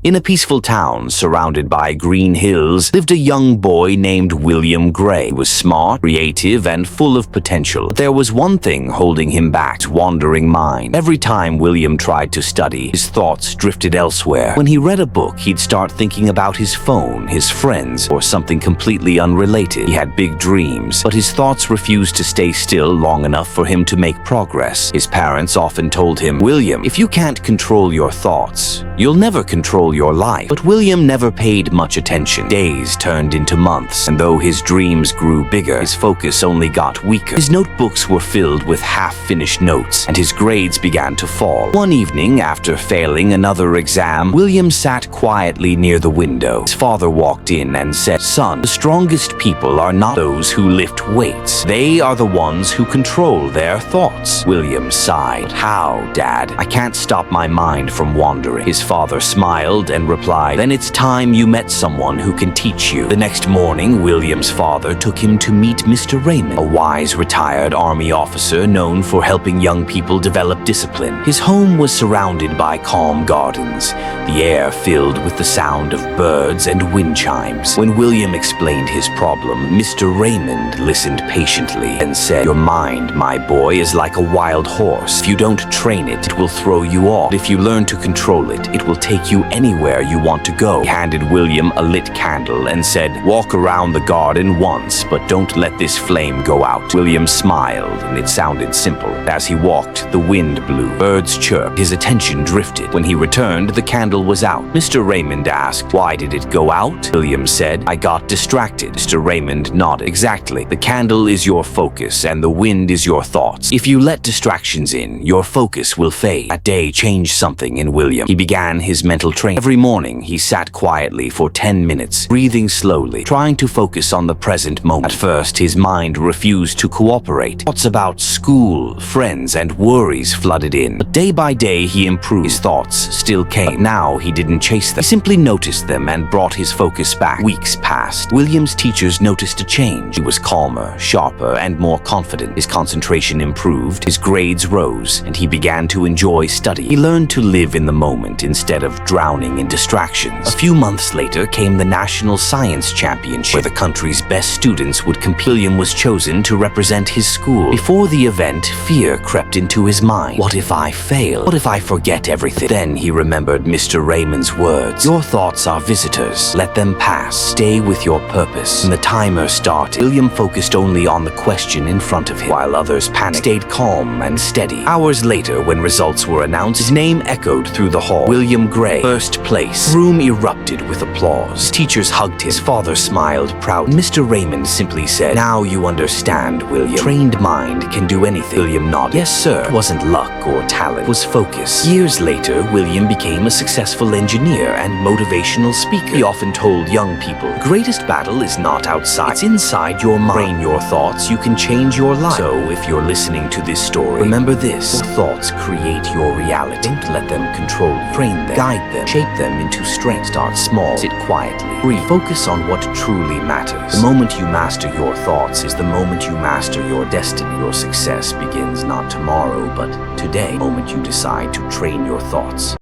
In a peaceful town surrounded by green hills lived a young boy named William Gray. He was smart, creative, and full of potential. But there was one thing holding him back: his wandering mind. Every time William tried to study, his thoughts drifted elsewhere. When he read a book, he'd start thinking about his phone, his friends, or something completely unrelated. He had big dreams, but his thoughts refused to stay still long enough for him to make progress. His parents often told him, "William, if you can't control your thoughts, you'll never control your life." But William never paid much attention. Days turned into months, and though his dreams grew bigger, his focus only got weaker. His notebooks were filled with half-finished notes, and his grades began to fall. One evening, after failing another exam, William sat quietly near the window. His father walked in and said, "Son, the strongest people are not those who lift weights. They are the ones who control their thoughts." William sighed. "How, Dad? I can't stop my mind from wandering." His father smiled and replied, "Then it's time you met someone who can teach you." The next morning, William's father took him to meet Mr. Raymond, a wise retired army officer known for helping young people develop discipline. His home was surrounded by calm gardens, the air filled with the sound of birds and wind chimes. When William explained his problem, Mr. Raymond listened patiently and said, "Your mind, my boy, is like a wild horse. If you don't train it, it will throw you off. If you learn to control it, it will take you anywhere you want to go." He handed William a lit candle and said, "Walk around the garden once, but don't let this flame go out." William smiled, and it sounded simple. As he walked, the wind blew. Birds chirped. His attention drifted. When he returned, the candle was out. Mr. Raymond asked, "Why did it go out?" William said, "I got distracted." Mr. Raymond nodded. "Exactly. The candle is your focus, and the wind is your thoughts. If you let distractions in, your focus will fade." That day changed something in William. He began his mental training. Every morning, he sat quietly for 10 minutes, breathing slowly, trying to focus on the present moment. At first, his mind refused to cooperate. Thoughts about school, friends, and worries flooded in. But day by day, he improved. His thoughts still came. But now he didn't chase them. He simply noticed them and brought his focus back. Weeks passed. William's teachers noticed a change. He was calmer, sharper, and more confident. His concentration improved, his grades rose, and he began to enjoy study. He learned to live in the moment instead of drowning in distractions. A few months later came the National Science Championship, where the country's best students would compete. William was chosen to represent his school. Before the event, fear crept into his mind. What if I fail? What if I forget everything? Then he remembered Mr. Raymond's words. "Your thoughts are visitors. Let them pass. Stay with your purpose." When the timer started, William focused only on the question in front of him, while others panicked. He stayed calm and steady. Hours later, when results were announced, his name echoed through the hall. William Gray, first place. The room erupted with applause. Teachers hugged him. His father smiled proudly. Mr. Raymond simply said, "Now you understand, William. Trained mind can do anything." William nodded. "Yes, sir." It wasn't luck or talent. It was focus. Years later, William became a successful engineer and motivational speaker. He often told young people, "The greatest battle is not outside. It's inside your mind. Train your thoughts. You can change your life." So, if you're listening to this story, remember this. Your thoughts create your reality. Don't let them control you. Train them. Guide them. Shape them into strength. Start small. Sit quietly. Breathe. Focus on what truly matters. The moment you master your thoughts is the moment you master your destiny. Your success begins not tomorrow, but today. The moment you decide to train your thoughts.